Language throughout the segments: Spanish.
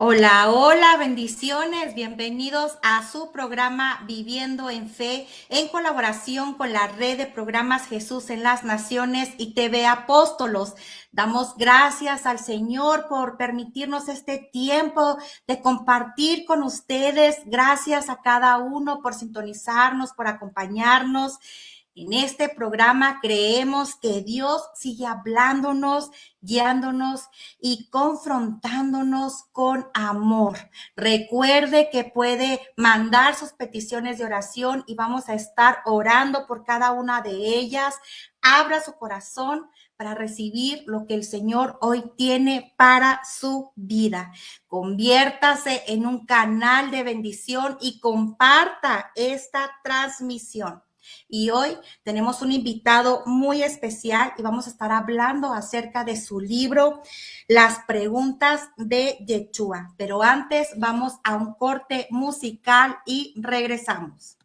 Hola, hola, bendiciones, bienvenidos a su programa Viviendo en Fe en colaboración con la red de programas Jesús en las Naciones y TV Apóstolos. Damos gracias al Señor por permitirnos este tiempo de compartir con ustedes. Gracias a cada uno por sintonizarnos, por acompañarnos. En este programa creemos que Dios sigue hablándonos, guiándonos y confrontándonos con amor. Recuerde que puede mandar sus peticiones de oración y vamos a estar orando por cada una de ellas. Abra su corazón para recibir lo que el Señor hoy tiene para su vida. Conviértase en un canal de bendición y comparta esta transmisión. Y hoy tenemos un invitado muy especial y vamos a estar hablando acerca de su libro, Las preguntas de Yeshua. Pero antes vamos a un corte musical y regresamos.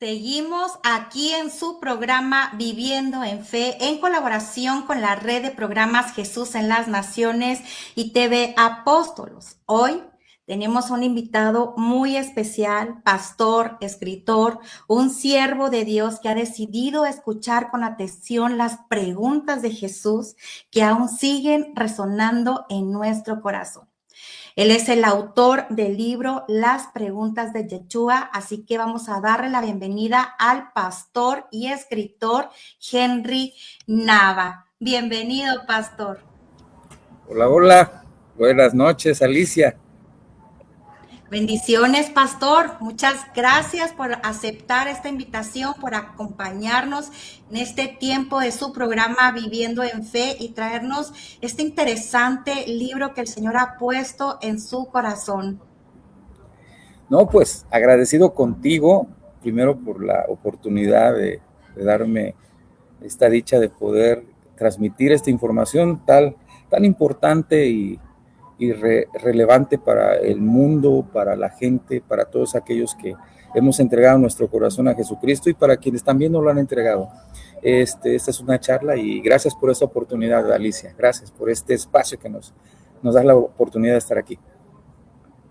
Seguimos aquí en su programa Viviendo en Fe, en colaboración con la red de programas Jesús en las Naciones y TV Apóstolos. Hoy tenemos un invitado muy especial, pastor, escritor, un siervo de Dios que ha decidido escuchar con atención las preguntas de Jesús que aún siguen resonando en nuestro corazón. Él es el autor del libro Las Preguntas de Yeshua, así que vamos a darle la bienvenida al pastor y escritor Henry Nava. Bienvenido, pastor. Hola, hola. Buenas noches, Alicia. Bendiciones, pastor. Muchas gracias por aceptar esta invitación, por acompañarnos en este tiempo de su programa Viviendo en Fe y traernos este interesante libro que el Señor ha puesto en su corazón. No, pues agradecido contigo, primero por la oportunidad de darme esta dicha de poder transmitir esta información tan importante y relevante para el mundo, para la gente, para todos aquellos que hemos entregado nuestro corazón a Jesucristo y para quienes también nos lo han entregado. Esta es una charla y gracias por esta oportunidad, Alicia. Gracias por este espacio que nos da la oportunidad de estar aquí.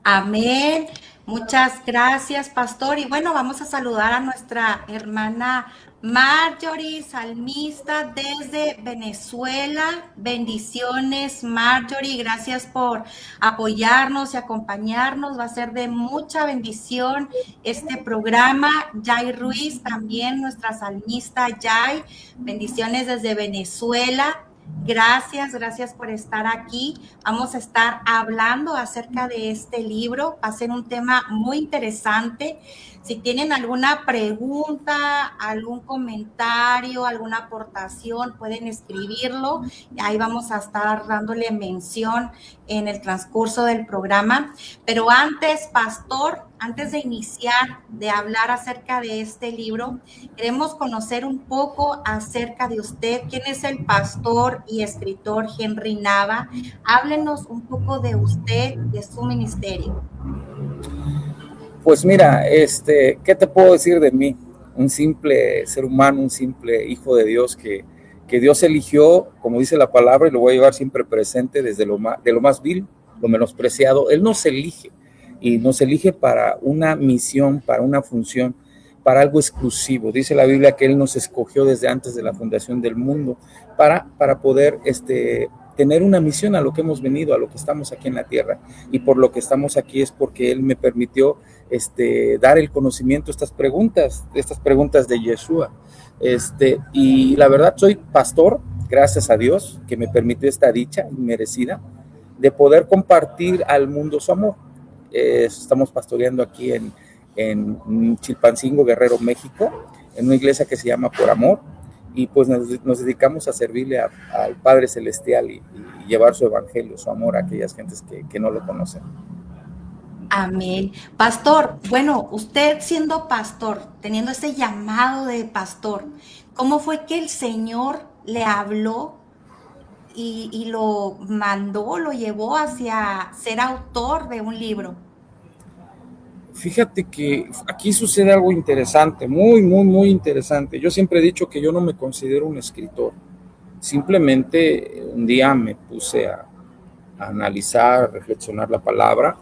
Amén. Muchas gracias, pastor. Y bueno, vamos a saludar a nuestra hermana Marjorie, salmista desde Venezuela. Bendiciones, Marjorie. Gracias por apoyarnos y acompañarnos. Va a ser de mucha bendición este programa. Yay Ruiz, también nuestra salmista Yay. Bendiciones desde Venezuela. Gracias por estar aquí. Vamos a estar hablando acerca de este libro. Va a ser un tema muy interesante. Si tienen alguna pregunta, algún comentario, alguna aportación, pueden escribirlo. Ahí vamos a estar dándole mención en el transcurso del programa. Pero antes, pastor, antes de iniciar, de hablar acerca de este libro, queremos conocer un poco acerca de usted. ¿Quién es el pastor y escritor Henry Nava? Háblenos un poco de usted, de su ministerio. Pues mira, ¿qué te puedo decir de mí? Un simple ser humano, un simple hijo de Dios que Dios eligió, como dice la palabra, y lo voy a llevar siempre presente, desde de lo más vil, lo menospreciado. Él nos elige, y nos elige para una misión, para una función, para algo exclusivo. Dice la Biblia que Él nos escogió desde antes de la fundación del mundo para poder tener una misión a lo que hemos venido, a lo que estamos aquí en la tierra. Y por lo que estamos aquí es porque Él me permitió dar el conocimiento a estas preguntas de Yeshua. Y la verdad soy pastor, gracias a Dios, que me permitió esta dicha inmerecida de poder compartir al mundo su amor. Estamos pastoreando aquí en Chilpancingo, Guerrero, México, en una iglesia que se llama Por Amor, y pues nos dedicamos a servirle al Padre Celestial y llevar su evangelio, su amor a aquellas gentes que no lo conocen. Amén. Pastor, bueno, usted siendo pastor, teniendo ese llamado de pastor, ¿cómo fue que el Señor le habló y lo mandó, lo llevó hacia ser autor de un libro? Fíjate que aquí sucede algo interesante, muy interesante. Yo siempre he dicho que yo no me considero un escritor. Simplemente un día me puse a analizar, a reflexionar la palabra,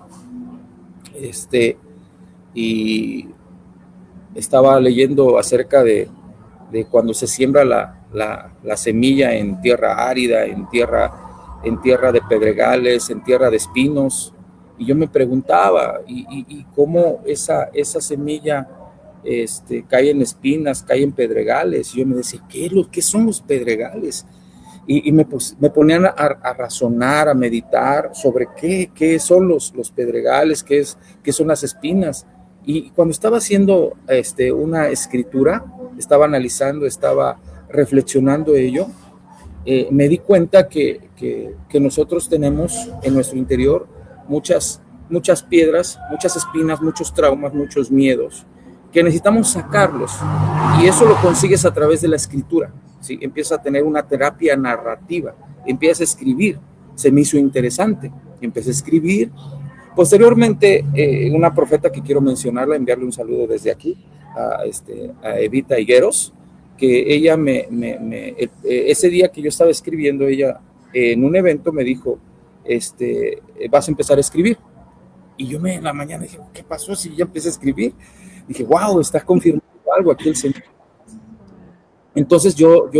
y estaba leyendo acerca de cuando se siembra la semilla en tierra árida, en tierra de pedregales, en tierra de espinos. Y yo me preguntaba, ¿y cómo esa semilla cae en espinas, cae en pedregales? Y yo me decía, ¿qué son los pedregales? Y me ponían a razonar, a meditar sobre qué son los pedregales, qué son las espinas. Y cuando estaba haciendo una escritura, estaba analizando, estaba reflexionando ello, me di cuenta que nosotros tenemos en nuestro interior muchas piedras, muchas espinas, muchos traumas, muchos miedos, que necesitamos sacarlos, y eso lo consigues a través de la escritura, ¿sí? Empiezas a tener una terapia narrativa, empiezas a escribir. Se me hizo interesante, empecé a escribir. Posteriormente, una profeta que quiero mencionarla, enviarle un saludo desde aquí, a Evita Higueros, que ella ese día que yo estaba escribiendo, ella en un evento me dijo, vas a empezar a escribir. Y yo en la mañana dije, ¿qué pasó si ya empecé a escribir? Dije, wow, está confirmando algo aquí el Señor. Entonces yo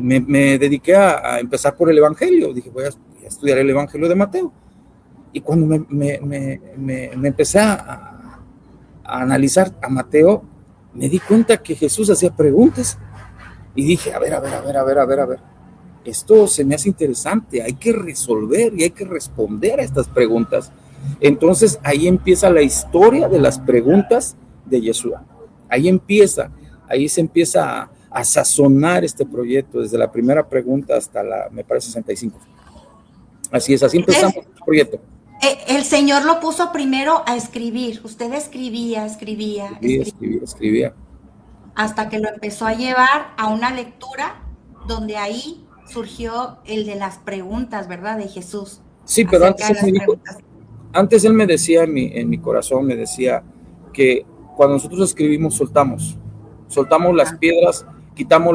me dediqué a empezar por el Evangelio. Dije, voy a estudiar el Evangelio de Mateo. Y cuando me empecé a analizar a Mateo, me di cuenta que Jesús hacía preguntas. Y dije, a ver. Esto se me hace interesante, hay que resolver y hay que responder a estas preguntas. Entonces ahí empieza la historia de las preguntas de Yeshua. Ahí se empieza a sazonar este proyecto, desde la primera pregunta hasta me parece 65. Así es, así empezamos el proyecto. El Señor lo puso primero a escribir. Usted escribía. Hasta que lo empezó a llevar a una lectura donde ahí surgió el de las preguntas, ¿verdad? De Jesús. Sí, pero antes él me decía en mi corazón, me decía que cuando nosotros escribimos soltamos las piedras, quitamos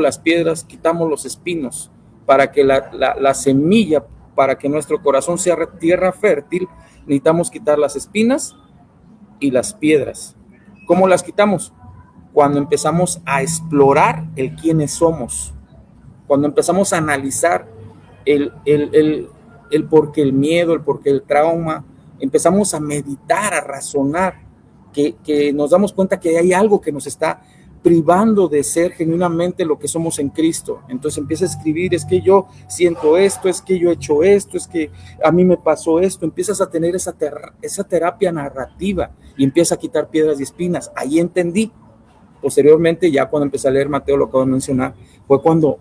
los espinos, para que la semilla, para que nuestro corazón sea tierra fértil, necesitamos quitar las espinas y las piedras. ¿Cómo las quitamos? Cuando empezamos a explorar el quiénes somos, cuando empezamos a analizar el por qué el miedo, el por qué el trauma, empezamos a meditar, a razonar, que nos damos cuenta que hay algo que nos está privando de ser genuinamente lo que somos en Cristo. Entonces empieza a escribir, es que yo siento esto, es que yo he hecho esto, es que a mí me pasó esto. Empiezas a tener esa terapia narrativa y empieza a quitar piedras y espinas. Ahí entendí. Posteriormente, ya cuando empecé a leer Mateo, lo acabo de mencionar, fue cuando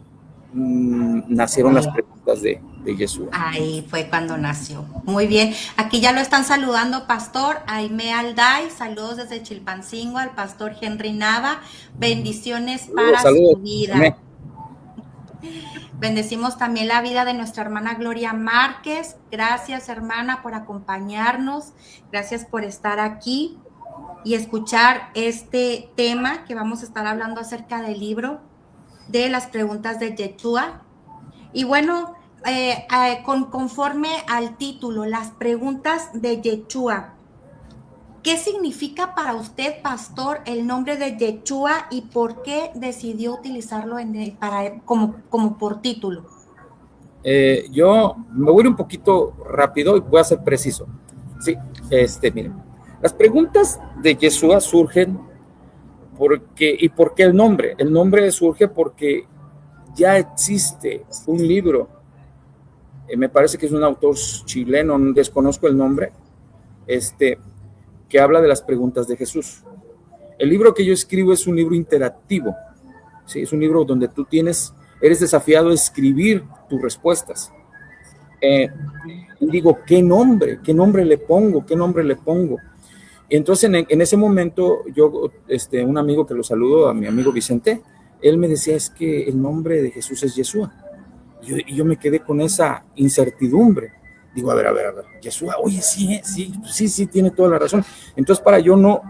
nacieron las preguntas de Jesús. Ahí fue cuando nació. Muy bien. Aquí ya lo están saludando, Pastor Aime Alday. Saludos desde Chilpancingo al Pastor Henry Nava. Bendiciones para su vida. Amén. Bendecimos también la vida de nuestra hermana Gloria Márquez. Gracias, hermana, por acompañarnos. Gracias por estar aquí y escuchar este tema que vamos a estar hablando acerca del libro de las preguntas de Yeshua. Y bueno, conforme al título, las preguntas de Yeshua, ¿qué significa para usted, pastor, el nombre de Yeshua y por qué decidió utilizarlo como por título? Yo me voy un poquito rápido y voy a ser preciso. Sí, miren, las preguntas de Yeshua surgen ¿y por qué el nombre? El nombre surge porque ya existe un libro, me parece que es un autor chileno, desconozco el nombre, que habla de las preguntas de Jesús. El libro que yo escribo es un libro interactivo, ¿sí? Es un libro donde tú eres desafiado a escribir tus respuestas. Y digo, ¿qué nombre le pongo? Entonces en ese momento yo, un amigo que lo saludo, a mi amigo Vicente, él me decía, es que el nombre de Jesús es Yeshua. Y yo me quedé con esa incertidumbre. Digo, a ver, Yeshua, oye, sí, tiene toda la razón. Entonces, para yo no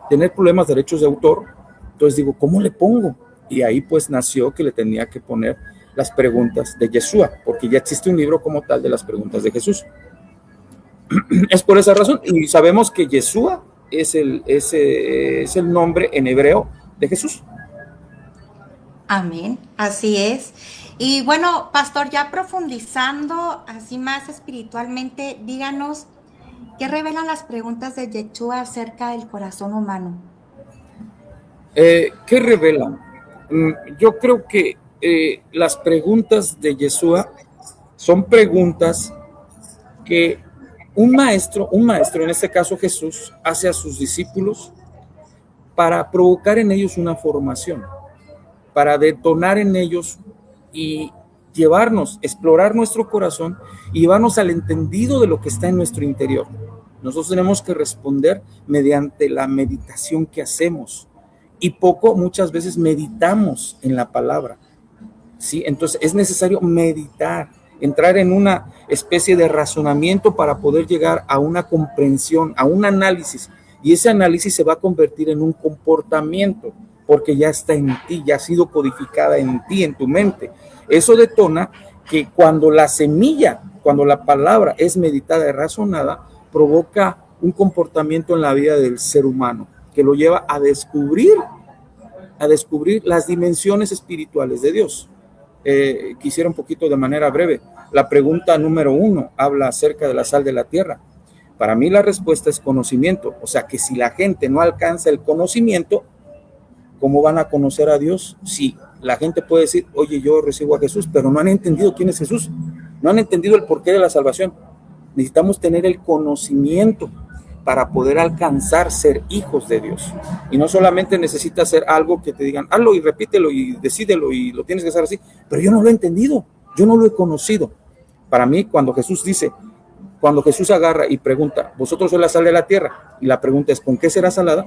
tener problemas de derechos de autor, entonces digo, ¿cómo le pongo? Y ahí pues nació que le tenía que poner las preguntas de Yeshua, porque ya existe un libro como tal de las preguntas de Jesús. Es por esa razón, y sabemos que Yeshua es el nombre en hebreo de Jesús. Amén, así es. Y bueno, pastor, ya profundizando así más espiritualmente, díganos, ¿qué revelan las preguntas de Yeshua acerca del corazón humano? ¿Qué revelan? Yo creo que las preguntas de Yeshua son preguntas que un maestro, en este caso Jesús, hace a sus discípulos para provocar en ellos una formación, para detonar en ellos y explorar nuestro corazón y llevarnos al entendido de lo que está en nuestro interior. Nosotros tenemos que responder mediante la meditación que hacemos y muchas veces meditamos en la palabra, ¿sí? Entonces es necesario meditar, entrar en una especie de razonamiento para poder llegar a una comprensión, a un análisis y ese análisis se va a convertir en un comportamiento, porque ya está en ti, ya ha sido codificada en ti, en tu mente. Eso detona que cuando la semilla, cuando la palabra es meditada y razonada, provoca un comportamiento en la vida del ser humano que lo lleva a descubrir las dimensiones espirituales de Dios. Quisiera un poquito de manera breve. La pregunta número 1 habla acerca de la sal de la tierra. Para mí la respuesta es conocimiento. O sea que si la gente no alcanza el conocimiento, ¿cómo van a conocer a Dios? Si la gente puede decir, oye, yo recibo a Jesús, pero no han entendido quién es Jesús. No han entendido el porqué de la salvación. Necesitamos tener el conocimiento para poder alcanzar ser hijos de Dios. Y no solamente necesitas hacer algo que te digan, hazlo y repítelo y decídelo y lo tienes que hacer así, pero yo no lo he entendido, yo no lo he conocido. Para mí, cuando Jesús agarra y pregunta, vosotros sois la sal de la tierra, y la pregunta es, ¿con qué será salada?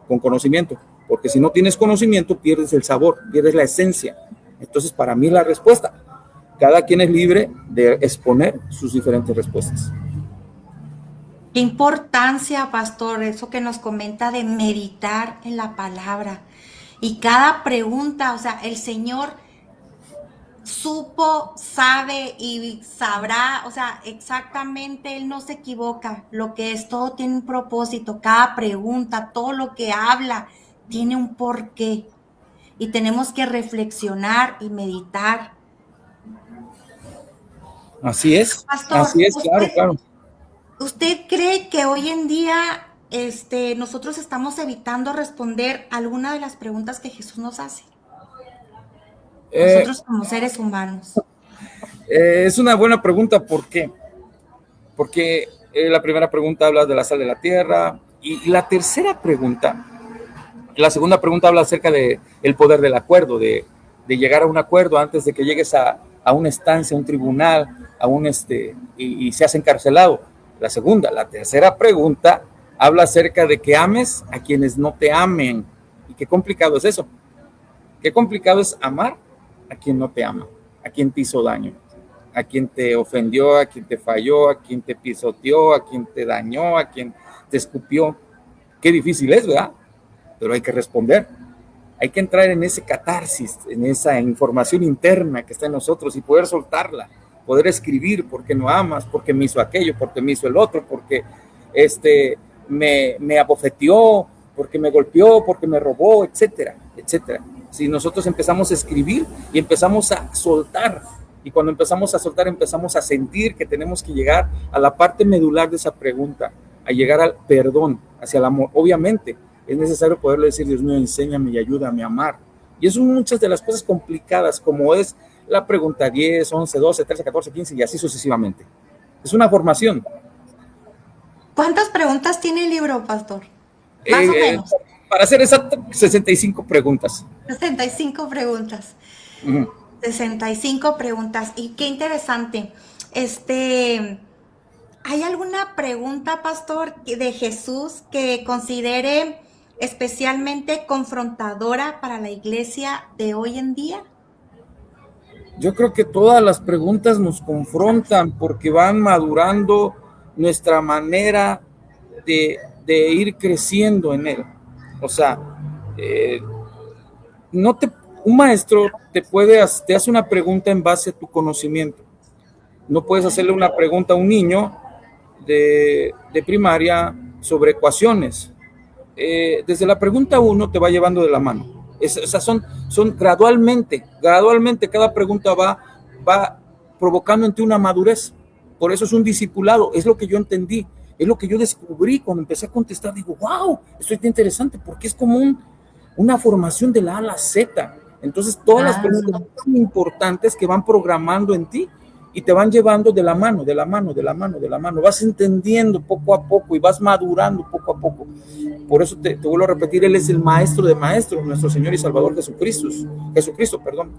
Con conocimiento, porque si no tienes conocimiento, pierdes el sabor, pierdes la esencia. Entonces, para mí la respuesta, cada quien es libre de exponer sus diferentes respuestas. Qué importancia, pastor, eso que nos comenta de meditar en la palabra. Y cada pregunta, o sea, el Señor supo, sabe y sabrá, o sea, exactamente, Él no se equivoca. Lo que es, todo tiene un propósito, cada pregunta, todo lo que habla, tiene un porqué. Y tenemos que reflexionar y meditar. Así es, Pastor, claro, claro. ¿usted cree que hoy en día nosotros estamos evitando responder alguna de las preguntas que Jesús nos hace? Nosotros como seres humanos. Es una buena pregunta, ¿por qué? Porque la primera pregunta habla de la sal de la tierra, y la segunda pregunta habla acerca de el poder del acuerdo, de llegar a un acuerdo antes de que llegues a una estancia, a un tribunal, y seas encarcelado. La tercera pregunta habla acerca de que ames a quienes no te amen. Y qué complicado es eso. Qué complicado es amar a quien no te ama, a quien te hizo daño, a quien te ofendió, a quien te falló, a quien te pisoteó, a quien te dañó, a quien te escupió. Qué difícil es, ¿verdad? Pero hay que responder. Hay que entrar en ese catarsis, en esa información interna que está en nosotros y poder soltarla, poder escribir porque no amas, porque me hizo aquello, porque me hizo el otro, porque me abofeteó, porque me golpeó, porque me robó, etcétera, etcétera. Si nosotros empezamos a escribir y empezamos a soltar, y cuando empezamos a soltar empezamos a sentir que tenemos que llegar a la parte medular de esa pregunta, a llegar al perdón, hacia el amor. Obviamente es necesario poderle decir, Dios mío, enséñame y ayúdame a amar. Y eso son muchas de las cosas complicadas, como es la pregunta 10, 11, 12, 13, 14, 15 y así sucesivamente. Es una formación. ¿Cuántas preguntas tiene el libro, pastor? Más o menos. Para ser exacto, 65 preguntas. 65 preguntas. 65 preguntas. Y qué interesante. ¿Hay alguna pregunta, pastor, de Jesús que considere especialmente confrontadora para la iglesia de hoy en día? Yo creo que todas las preguntas nos confrontan porque van madurando nuestra manera de ir creciendo en él. O sea, un maestro te hace una pregunta en base a tu conocimiento. No puedes hacerle una pregunta a un niño de primaria sobre ecuaciones. Desde la pregunta 1 te va llevando de la mano. Son gradualmente cada pregunta va provocando en ti una madurez. Por eso es un discipulado, es lo que yo entendí, es lo que yo descubrí cuando empecé a contestar. Digo, wow, esto es interesante porque es como una formación de la A a la Z. Entonces todas las preguntas son importantes que van programando en ti y te van llevando de la mano. Vas entendiendo poco a poco y vas madurando poco a poco. Por eso te vuelvo a repetir, Él es el maestro de maestros, nuestro Señor y Salvador Jesucristo,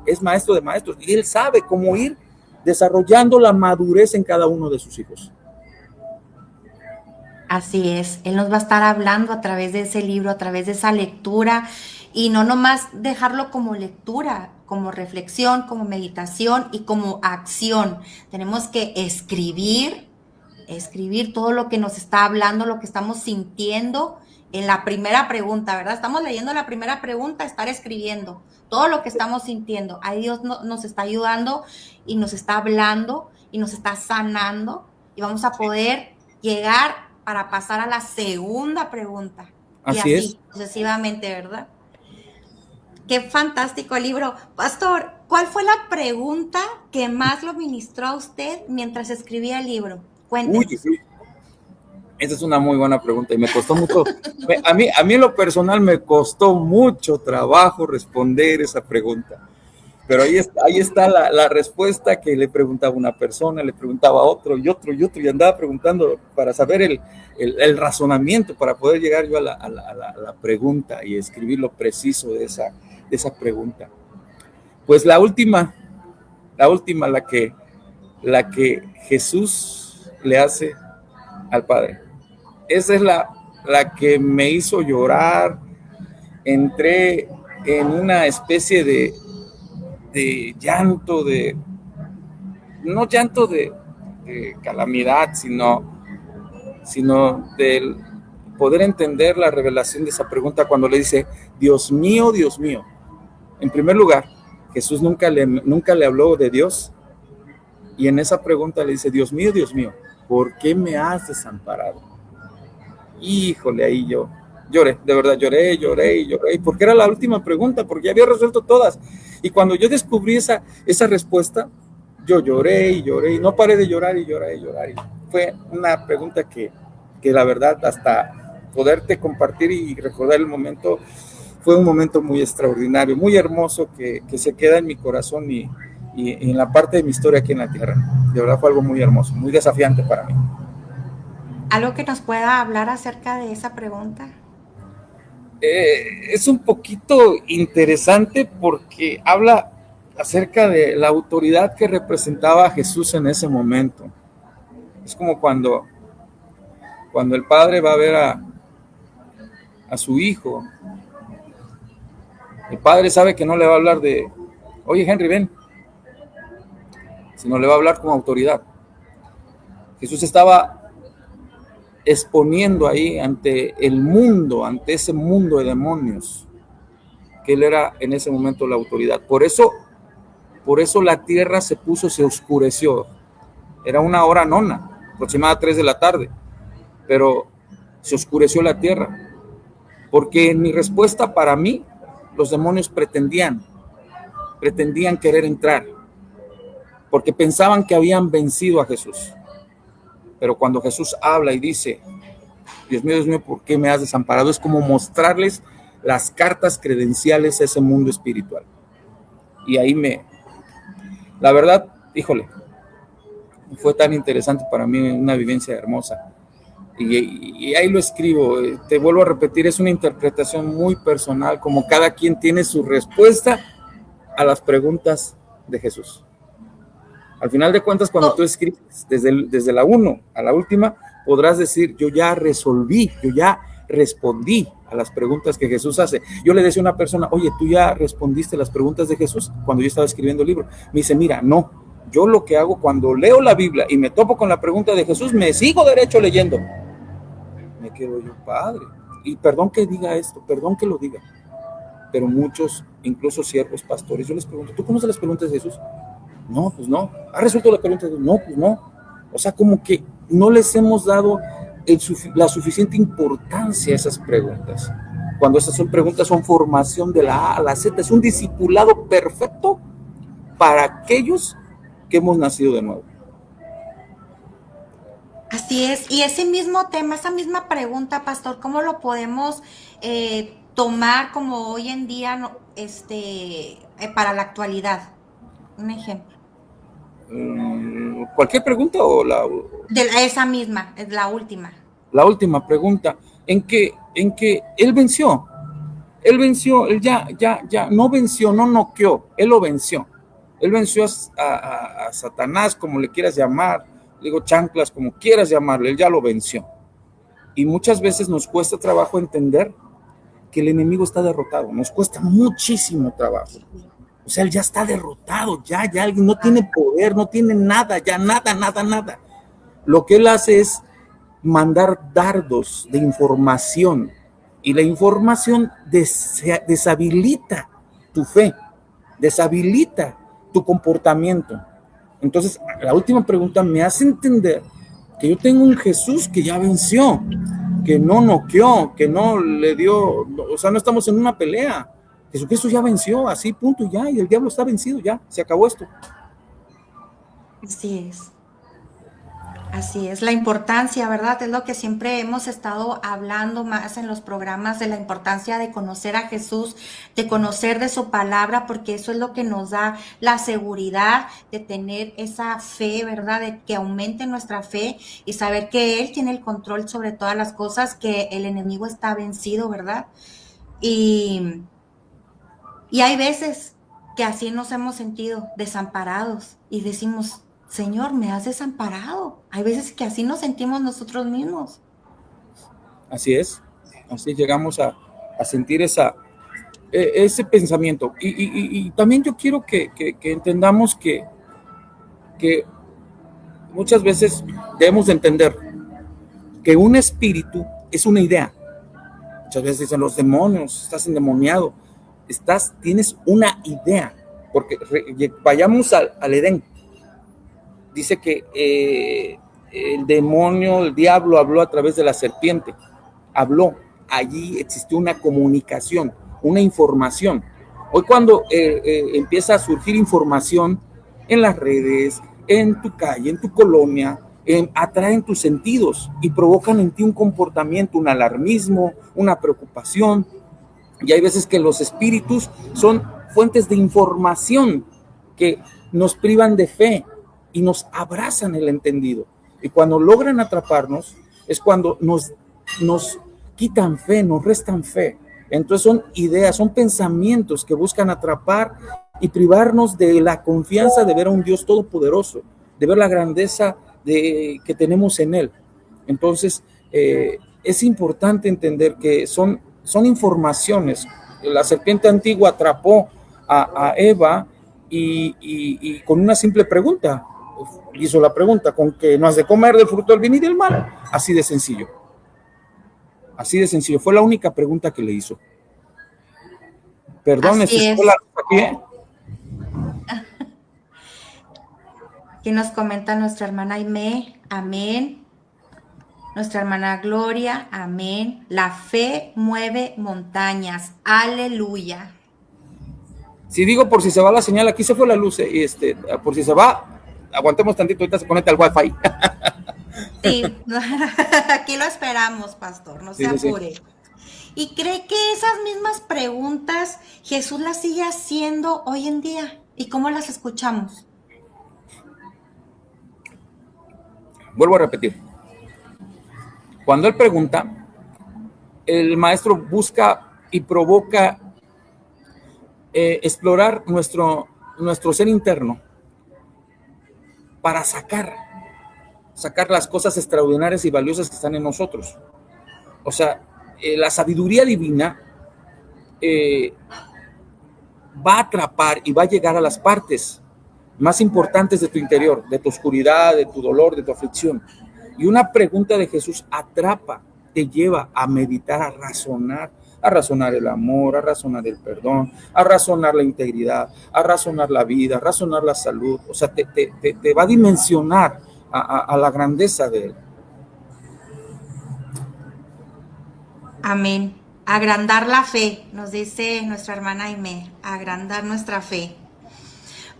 es maestro de maestros, y Él sabe cómo ir desarrollando la madurez en cada uno de sus hijos. Así es, Él nos va a estar hablando a través de ese libro, a través de esa lectura, y no nomás dejarlo como lectura, como reflexión, como meditación y como acción. Tenemos que escribir escribir todo lo que nos está hablando, lo que estamos sintiendo en la primera pregunta, ¿verdad? Estamos leyendo la primera pregunta, estar escribiendo todo lo que estamos sintiendo. Ahí Dios nos está ayudando y nos está hablando y nos está sanando y vamos a poder llegar para pasar a la segunda pregunta. Y Así es. así sucesivamente, ¿verdad? Qué fantástico el libro. Pastor, ¿cuál fue la pregunta que más lo ministró a usted mientras escribía el libro? Cuéntenos. Uy, esa es una muy buena pregunta y me costó mucho. A mí en lo personal me costó mucho trabajo responder esa pregunta. Pero ahí está la respuesta que le preguntaba una persona, le preguntaba a otro y otro y otro, y andaba preguntando para saber el razonamiento, para poder llegar yo a la pregunta y escribir lo preciso de esa pregunta. Pues la última, la que Jesús le hace al Padre. Esa es la que me hizo llorar. Entré en una especie de llanto, no llanto de calamidad, sino del poder entender la revelación de esa pregunta cuando le dice, Dios mío, Dios mío. En primer lugar, Jesús nunca le habló de Dios, y en esa pregunta le dice, Dios mío, ¿por qué me has desamparado? Híjole, ahí yo lloré, de verdad, lloré, porque era la última pregunta, porque ya había resuelto todas. Y cuando yo descubrí esa respuesta, yo lloré y no paré de llorar y llorar. Y fue una pregunta que la verdad, hasta poderte compartir y recordar el momento, fue un momento muy extraordinario, muy hermoso, que se queda en mi corazón y en la parte de mi historia aquí en la tierra. De verdad fue algo muy hermoso, muy desafiante para mí. ¿Algo que nos pueda hablar acerca de esa pregunta? Es un poquito interesante porque habla acerca de la autoridad que representaba a Jesús en ese momento. Es como cuando el padre va a ver a su hijo. El padre sabe que no le va a hablar de, oye Henry, ven, sino le va a hablar con autoridad. Jesús estaba exponiendo ahí ante el mundo, ante ese mundo de demonios, que él era en ese momento la autoridad. Por eso la tierra se oscureció. Era una hora nona, aproximada 3 de la tarde, pero se oscureció la tierra, porque en mi respuesta, para mí, los demonios pretendían querer entrar, porque pensaban que habían vencido a Jesús. Pero cuando Jesús habla y dice, Dios mío, ¿por qué me has desamparado? Es como mostrarles las cartas credenciales a ese mundo espiritual. Y ahí la verdad, híjole, fue tan interesante para mí, una vivencia hermosa. Y ahí lo escribo, te vuelvo a repetir, es una interpretación muy personal, como cada quien tiene su respuesta a las preguntas de Jesús. Al final de cuentas, cuando tú escribes desde la 1 a la última, podrás decir, yo ya resolví, yo ya respondí a las preguntas que Jesús hace. Yo le decía a una persona, oye, ¿tú ya respondiste las preguntas de Jesús? Cuando yo estaba escribiendo el libro. Me dice, mira, no, yo lo que hago cuando leo la Biblia y me topo con la pregunta de Jesús, me sigo derecho leyendo. Me quedo yo, padre, y perdón que diga esto, perdón que lo diga, pero muchos, incluso siervos, pastores, yo les pregunto, ¿tú conoces las preguntas de Jesús? No, pues no. ¿Ha resuelto la pregunta? No, pues no. O sea, como que no les hemos dado la suficiente importancia a esas preguntas. Cuando esas preguntas son formación de la A a la Z, es un discipulado perfecto para aquellos que hemos nacido de nuevo. Así es. Y ese mismo tema, esa misma pregunta, pastor, ¿cómo lo podemos tomar como hoy en día para la actualidad? Un ejemplo. ¿Cualquier pregunta o Esa misma, es la última. La última pregunta, en que él venció, él ya no venció, no noqueó, él lo venció. Él venció a Satanás, como le quieras llamar, digo chanclas, como quieras llamarle, él ya lo venció. Y muchas veces nos cuesta trabajo entender que el enemigo está derrotado, nos cuesta muchísimo trabajo. O sea, él ya está derrotado, ya alguien no tiene poder, no tiene nada, ya nada. lo que él hace es mandar dardos de información, y la información deshabilita tu fe, deshabilita tu comportamiento. Entonces, la última pregunta me hace entender que yo tengo un Jesús que ya venció, que no noqueó, que no le dio, o sea, no estamos en una pelea. Jesucristo ya venció, así, punto, ya, y el diablo está vencido, ya, se acabó esto. Así es. Así es, la importancia, ¿verdad? Es lo que siempre hemos estado hablando más en los programas, de la importancia de conocer a Jesús, de conocer de su palabra, porque eso es lo que nos da la seguridad de tener esa fe, ¿verdad? De que aumente nuestra fe y saber que Él tiene el control sobre todas las cosas, que el enemigo está vencido, ¿verdad? Y, y hay veces que así nos hemos sentido desamparados y decimos, Señor, me has desamparado. Hay veces que así nos sentimos nosotros mismos. Así es, así llegamos a sentir ese pensamiento. Y también yo quiero que entendamos que muchas veces debemos de entender que un espíritu es una idea. Muchas veces dicen los demonios, estás endemoniado, tienes una idea, porque vayamos al Edén. Dice que el demonio, el diablo habló a través de la serpiente, habló, allí existió una comunicación, una información. Hoy cuando empieza a surgir información en las redes, en tu calle, en tu colonia, atraen tus sentidos y provocan en ti un comportamiento, un alarmismo, una preocupación. Y hay veces que los espíritus son fuentes de información que nos privan de fe y nos abrazan el entendido. Y cuando logran atraparnos es cuando nos quitan fe, nos restan fe. Entonces son ideas, son pensamientos que buscan atrapar y privarnos de la confianza de ver a un Dios todopoderoso, de ver la grandeza que tenemos en Él. Entonces es importante entender que son informaciones. La serpiente antigua atrapó a Eva y con una simple pregunta, hizo la pregunta, ¿con que no has de comer del fruto del bien y del mal? Así de sencillo. Así de sencillo. Fue la única pregunta que le hizo. Perdón, Así es. aquí. Aquí nos comenta nuestra hermana Aimee, amén. Nuestra hermana Gloria, amén. La fe mueve montañas, aleluya. Si digo por si se va la señal, aquí se fue la luz, por si se va, aguantemos tantito, ahorita se conecta al wifi. Sí, aquí lo esperamos, pastor, no se apure. Sí. ¿Y cree que esas mismas preguntas Jesús las sigue haciendo hoy en día? ¿Y cómo las escuchamos? Vuelvo a repetir. Cuando Él pregunta, el maestro busca y provoca explorar nuestro ser interno para sacar las cosas extraordinarias y valiosas que están en nosotros. O sea, la sabiduría divina va a atrapar y va a llegar a las partes más importantes de tu interior, de tu oscuridad, de tu dolor, de tu aflicción. Y una pregunta de Jesús atrapa, te lleva a meditar, a razonar el amor, a razonar el perdón, a razonar la integridad, a razonar la vida, a razonar la salud. O sea, te va a dimensionar a la grandeza de Él. Amén. Agrandar la fe, nos dice nuestra hermana Aimee, agrandar nuestra fe.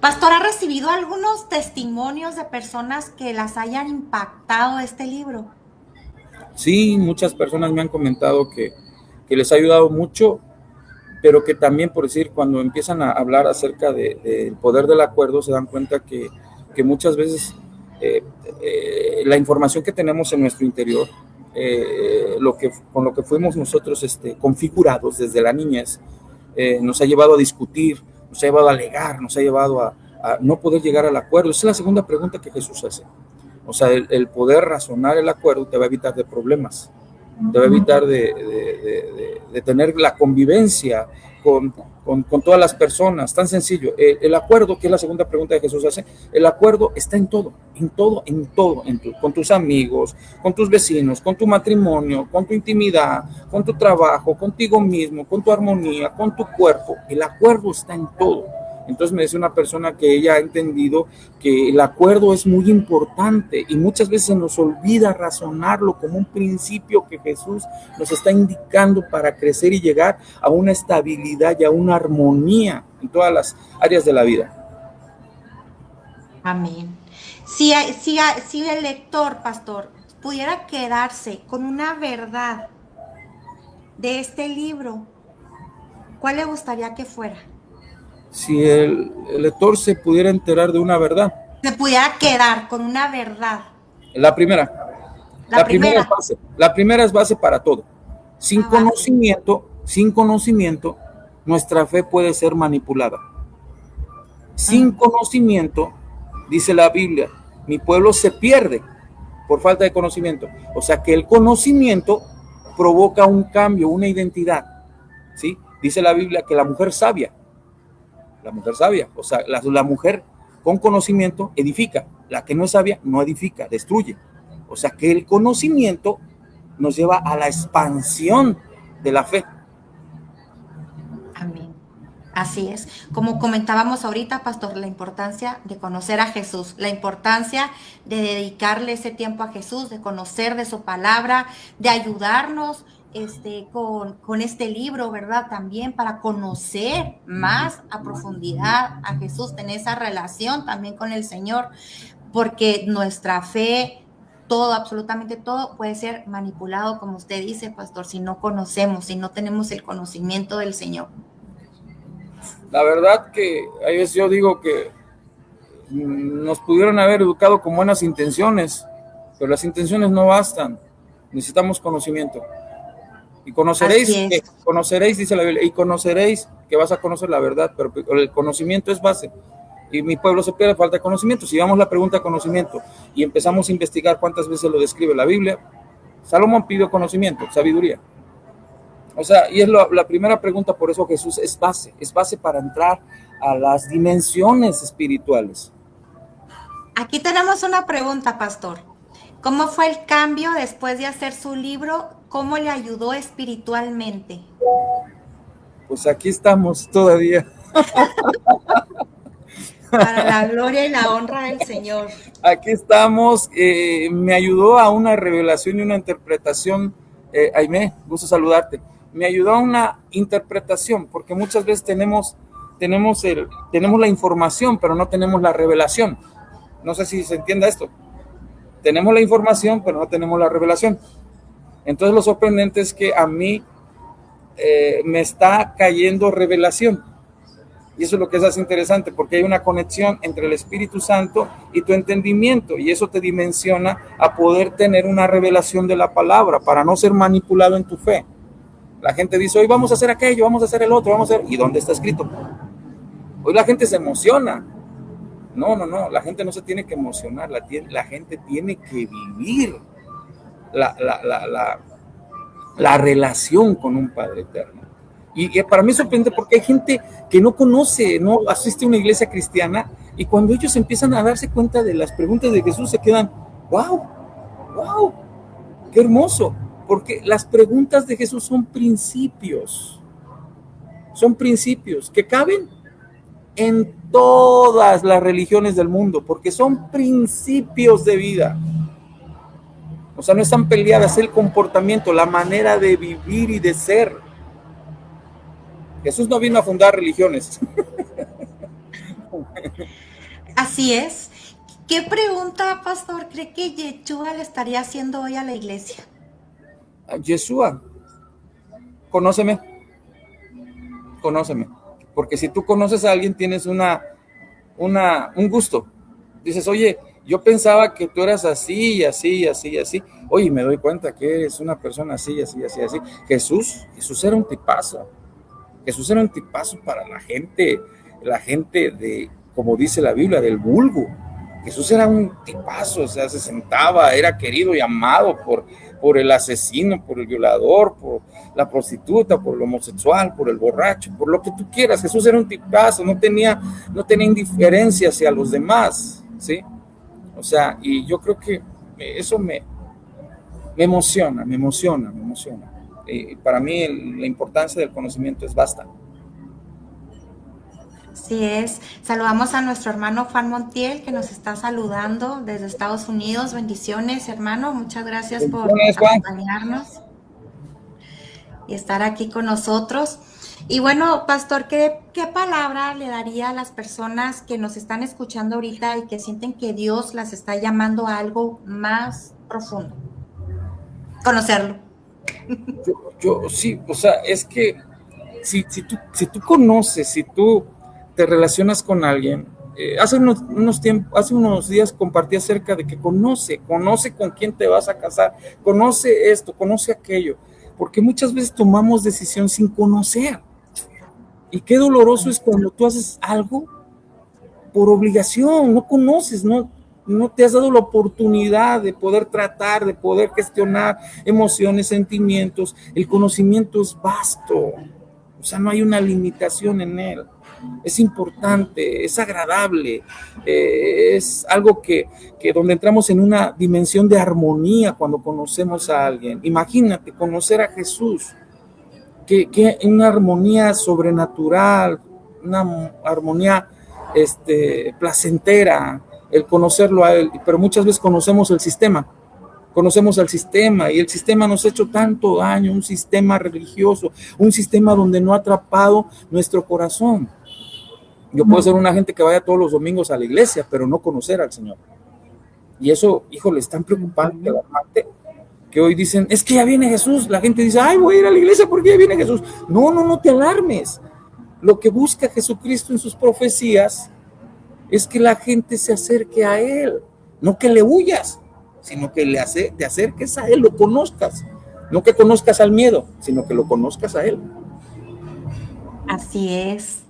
Pastor, ¿ha recibido algunos testimonios de personas que las hayan impactado este libro? Sí, muchas personas me han comentado que les ha ayudado mucho, pero que también, por decir, cuando empiezan a hablar acerca del poder del acuerdo, se dan cuenta que muchas veces la información que tenemos en nuestro interior, con lo que fuimos nosotros configurados desde la niñez, nos ha llevado a discutir, nos ha llevado a alegar, nos ha llevado a no poder llegar al acuerdo. Esa es la segunda pregunta que Jesús hace. O sea, el poder razonar el acuerdo te va a evitar de problemas, te va a evitar de tener la convivencia con todas las personas, tan sencillo. El acuerdo, que es la segunda pregunta que Jesús hace, el acuerdo está en todo, con tus amigos, con tus vecinos, con tu matrimonio, con tu intimidad, con tu trabajo, contigo mismo, con tu armonía, con tu cuerpo. El acuerdo está en todo. Entonces me dice una persona que ella ha entendido que el acuerdo es muy importante y muchas veces se nos olvida razonarlo como un principio que Jesús nos está indicando para crecer y llegar a una estabilidad y a una armonía en todas las áreas de la vida. Amén. Si el lector, pastor, pudiera quedarse con una verdad de este libro, ¿cuál le gustaría que fuera? Si el lector se pudiera enterar de una verdad. Se pudiera quedar con una verdad. La primera es base. La primera es base para todo. Sin conocimiento, nuestra fe puede ser manipulada. Sin conocimiento, dice la Biblia, mi pueblo se pierde por falta de conocimiento. O sea que el conocimiento provoca un cambio, una identidad. ¿Sí? Dice la Biblia que la mujer sabia, o sea, la mujer con conocimiento edifica, la que no es sabia no edifica, destruye. O sea que el conocimiento nos lleva a la expansión de la fe. Amén. Así es. Como comentábamos ahorita, pastor, la importancia de conocer a Jesús, la importancia de dedicarle ese tiempo a Jesús, de conocer de su palabra, de ayudarnos con este libro, ¿verdad? También para conocer más a profundidad a Jesús, tener esa relación también con el Señor, porque nuestra fe, todo, absolutamente todo, puede ser manipulado, como usted dice, pastor, si no conocemos, si no tenemos el conocimiento del Señor. La verdad que a veces yo digo que nos pudieron haber educado con buenas intenciones, pero las intenciones no bastan, necesitamos conocimiento. Y conoceréis, dice la Biblia, y conoceréis que vas a conocer la verdad, pero el conocimiento es base. Y mi pueblo se pierde falta de conocimiento. Si vamos la pregunta de conocimiento y empezamos a investigar cuántas veces lo describe la Biblia, Salomón pidió conocimiento, sabiduría. O sea, y es la primera pregunta, por eso Jesús es base para entrar a las dimensiones espirituales. Aquí tenemos una pregunta, pastor. ¿Cómo fue el cambio después de hacer su libro? ¿Cómo le ayudó espiritualmente? Pues aquí estamos todavía. Para la gloria y la honra del Señor. Aquí estamos. Me ayudó a una revelación y una interpretación. Aimé, gusto saludarte. Me ayudó a una interpretación, porque muchas veces tenemos la información, pero no tenemos la revelación. No sé si se entienda esto. Tenemos la información, pero no tenemos la revelación. Entonces lo sorprendente es que a mí me está cayendo revelación. Y eso es lo que es interesante, porque hay una conexión entre el Espíritu Santo y tu entendimiento, y eso te dimensiona a poder tener una revelación de la palabra, para no ser manipulado en tu fe. La gente dice, hoy vamos a hacer aquello, vamos a hacer el otro, ¿y dónde está escrito? Hoy la gente se emociona. No, la gente no se tiene que emocionar, la gente tiene que vivir la relación con un Padre eterno. Y para mí es sorprendente, porque hay gente que no conoce, no asiste a una iglesia cristiana, y cuando ellos empiezan a darse cuenta de las preguntas de Jesús, se quedan, wow, qué hermoso, porque las preguntas de Jesús son principios que caben en todas las religiones del mundo, porque son principios de vida. O sea, no están peleadas, el comportamiento, la manera de vivir y de ser. Jesús no vino a fundar religiones. Así es. ¿Qué pregunta, pastor, cree que Yeshua le estaría haciendo hoy a la iglesia? Yeshua, conóceme. Porque si tú conoces a alguien, tienes un gusto. Dices, oye, yo pensaba que tú eras así, así. Oye, me doy cuenta que eres una persona así. Jesús era un tipazo. Jesús era un tipazo para la gente de, como dice la Biblia, del vulgo. Jesús era un tipazo, o sea, se sentaba, era querido y amado por el asesino, por el violador, por la prostituta, por el homosexual, por el borracho, por lo que tú quieras. Jesús era un tipazo, no tenía indiferencia hacia los demás, ¿sí? O sea, y yo creo que eso me emociona, me emociona, me emociona. Para mí la importancia del conocimiento es basta. Así es. Saludamos a nuestro hermano Juan Montiel, que nos está saludando desde Estados Unidos. Bendiciones, hermano. Muchas gracias por Bendiciones, Juan. acompañarnos y estar aquí con nosotros. Y bueno, pastor, ¿qué palabra le daría a las personas que nos están escuchando ahorita y que sienten que Dios las está llamando a algo más profundo? Conocerlo. Yo sí, o sea, es que si tú conoces, si tú te relacionas con alguien, hace unos días compartí acerca de que conoce con quién te vas a casar, conoce esto, conoce aquello, porque muchas veces tomamos decisión sin conocer. Y qué doloroso es cuando tú haces algo por obligación, no conoces, no te has dado la oportunidad de poder tratar, de poder gestionar emociones, sentimientos. El conocimiento es vasto, o sea, no hay una limitación en él. Es importante, es agradable, es algo que donde entramos en una dimensión de armonía cuando conocemos a alguien. Imagínate conocer a Jesús, que una armonía sobrenatural, una armonía placentera, el conocerlo a él, pero muchas veces conocemos al sistema y el sistema nos ha hecho tanto daño, un sistema religioso, un sistema donde no ha atrapado nuestro corazón. Yo puedo ser una gente que vaya todos los domingos a la iglesia, pero no conocer al Señor. Y eso, híjole, es tan preocupante, alarmante, que hoy dicen, es que ya viene Jesús. La gente dice, ay, voy a ir a la iglesia porque ya viene Jesús. No te alarmes. Lo que busca Jesucristo en sus profecías es que la gente se acerque a Él, no que le huyas, sino que te acerques a Él, lo conozcas. No que conozcas al miedo, sino que lo conozcas a Él. Así es.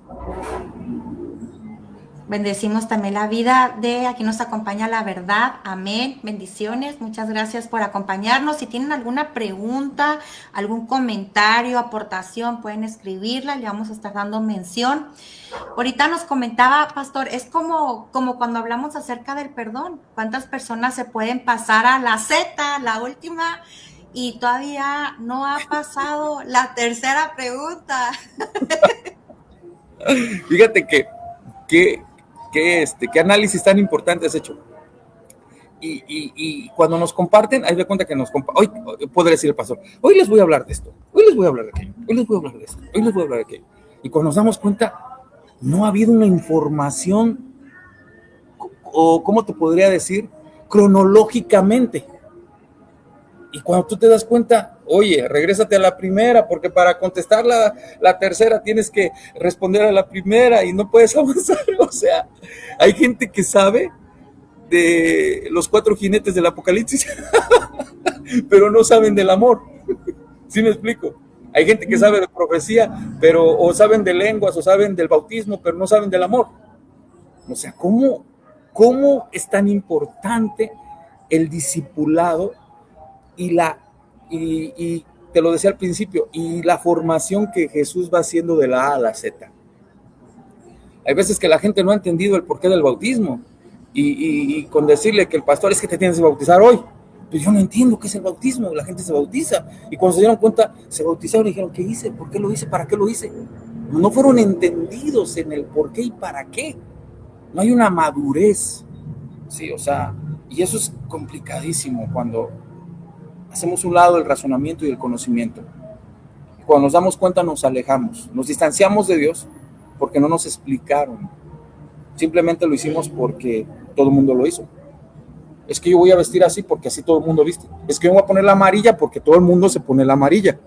Bendecimos también la vida de aquí nos acompaña la verdad. Amén. Bendiciones. Muchas gracias por acompañarnos. Si tienen alguna pregunta, algún comentario, aportación, pueden escribirla. Le vamos a estar dando mención. Ahorita nos comentaba, pastor, es como cuando hablamos acerca del perdón. ¿Cuántas personas se pueden pasar a la Z, la última, y todavía no ha pasado la tercera pregunta? Fíjate qué análisis tan importante has hecho. Y cuando nos comparten, hay de cuenta que hoy podría decir el pastor, hoy les voy a hablar de esto, hoy les voy a hablar de aquello, hoy les voy a hablar de esto, hoy les voy a hablar de aquello. Y cuando nos damos cuenta, no ha habido una información, o ¿cómo te podría decir? Cronológicamente. Y cuando tú te das cuenta, oye, regrésate a la primera, porque para contestar la tercera tienes que responder a la primera y no puedes avanzar. O sea, hay gente que sabe de los 4 jinetes del Apocalipsis, pero no saben del amor. ¿Sí me explico? Hay gente que sabe de profecía, o saben de lenguas, o saben del bautismo, pero no saben del amor. O sea, ¿cómo es tan importante el discipulado y te lo decía al principio, y la formación que Jesús va haciendo de la A a la Z? Hay veces que la gente no ha entendido el porqué del bautismo, y con decirle que el pastor es que te tienes que bautizar hoy, pues yo no entiendo qué es el bautismo. La gente se bautiza, y cuando se dieron cuenta, se bautizaron y dijeron, ¿qué hice? ¿Por qué lo hice? ¿Para qué lo hice? No fueron entendidos en el por qué y para qué. No hay una madurez, sí, o sea, y eso es complicadísimo cuando hacemos un lado el razonamiento y el conocimiento. Cuando nos damos cuenta nos alejamos, nos distanciamos de Dios porque no nos explicaron. Simplemente lo hicimos porque todo el mundo lo hizo. Es que yo voy a vestir así porque así todo el mundo viste. Es que yo voy a poner la amarilla porque todo el mundo se pone la amarilla.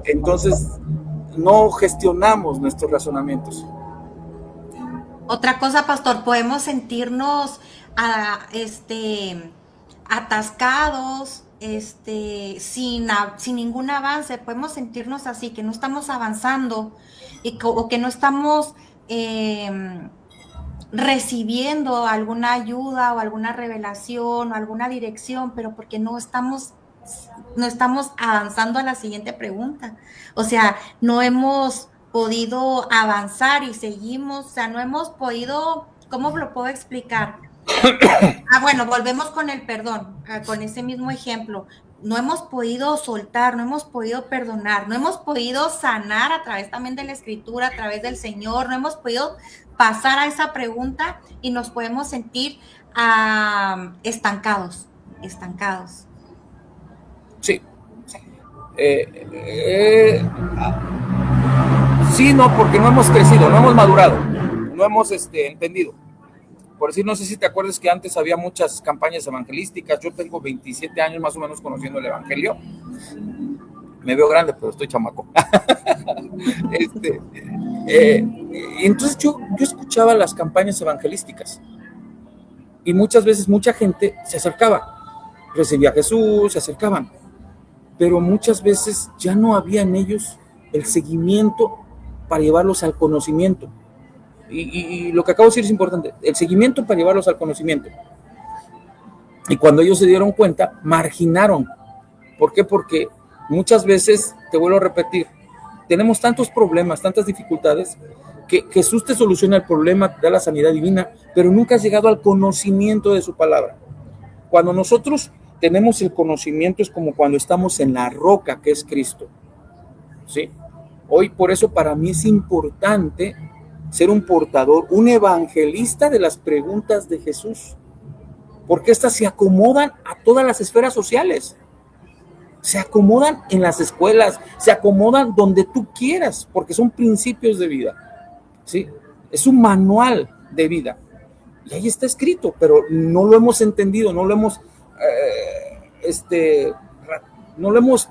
Entonces no gestionamos nuestros razonamientos. Otra cosa, pastor, podemos sentirnos atascados, sin ningún avance. Podemos sentirnos así, que no estamos avanzando o que no estamos recibiendo alguna ayuda o alguna revelación o alguna dirección, pero porque no estamos avanzando a la siguiente pregunta. O sea, no hemos podido avanzar y seguimos, o sea, no hemos podido, ¿cómo lo puedo explicar? Bueno, volvemos con el perdón, con ese mismo ejemplo. No hemos podido soltar, no hemos podido perdonar, no hemos podido sanar a través también de la escritura, a través del Señor, no hemos podido pasar a esa pregunta y nos podemos sentir estancados, estancados. Sí. Sí, no, porque no hemos crecido, no hemos madurado, no hemos entendido. Por decir, no sé si te acuerdas que antes había muchas campañas evangelísticas. Yo tengo 27 años más o menos conociendo el evangelio. Me veo grande, pero estoy chamaco. Entonces yo escuchaba las campañas evangelísticas y muchas veces mucha gente se acercaba, recibía a Jesús, se acercaban, pero muchas veces ya no había en ellos el seguimiento para llevarlos al conocimiento. Y lo que acabo de decir es importante, el seguimiento para llevarlos al conocimiento. Y cuando ellos se dieron cuenta, marginaron. ¿Por qué? Porque muchas veces, te vuelvo a repetir, tenemos tantos problemas, tantas dificultades, que Jesús te soluciona el problema, te da la sanidad divina, pero nunca has llegado al conocimiento de su palabra. Cuando nosotros tenemos el conocimiento es como cuando estamos en la roca que es Cristo. ¿Sí? Hoy por eso para mí es importante ser un portador, un evangelista de las preguntas de Jesús, porque estas se acomodan a todas las esferas sociales, se acomodan en las escuelas, se acomodan donde tú quieras, porque son principios de vida, ¿sí? Es un manual de vida, y ahí está escrito, pero no lo hemos entendido, no lo hemos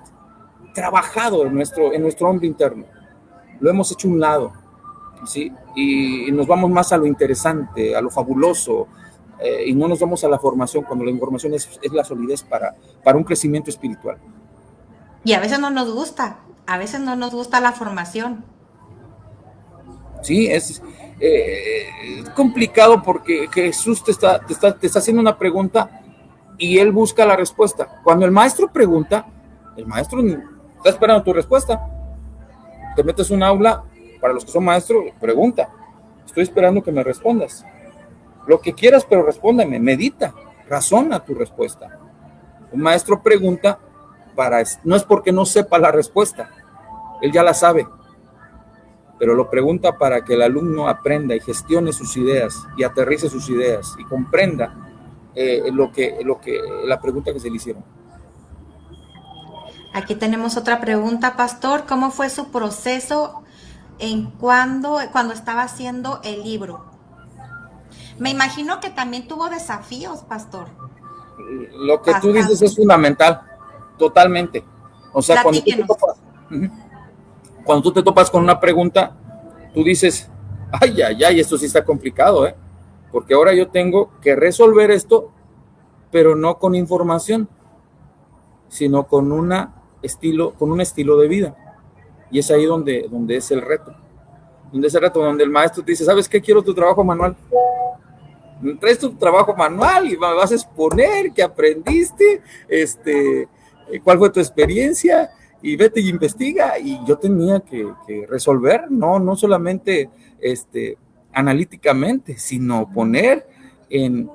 trabajado en nuestro hombre interno, lo hemos hecho a un lado. ¿Sí? Y nos vamos más a lo interesante, a lo fabuloso, y no nos vamos a la formación, cuando la información es la solidez para un crecimiento espiritual. Y a veces no nos gusta la formación. Sí, es complicado porque Jesús te está haciendo una pregunta y él busca la respuesta. Cuando el maestro pregunta, el maestro está esperando tu respuesta. Te metes en un aula. Para los que son maestros, pregunta. Estoy esperando que me respondas. Lo que quieras, pero respóndeme. Medita, razona tu respuesta. Un maestro pregunta no es porque no sepa la respuesta. Él ya la sabe. Pero lo pregunta para que el alumno aprenda y gestione sus ideas y aterrice sus ideas y comprenda la pregunta que se le hicieron. Aquí tenemos otra pregunta, pastor. ¿Cómo fue su proceso cuando estaba haciendo el libro? Me imagino que también tuvo desafíos, pastor. Lo que tú dices es fundamental, totalmente. O sea, cuando tú te topas con una pregunta, tú dices, ay, esto sí está complicado, porque ahora yo tengo que resolver esto, pero no con información, sino con un estilo de vida. Y es ahí donde es el reto. Donde el maestro te dice, ¿sabes qué? Quiero tu trabajo manual. Traes tu trabajo manual y me vas a exponer qué aprendiste, cuál fue tu experiencia, y vete y investiga. Y yo tenía que resolver, no solamente analíticamente, sino poner en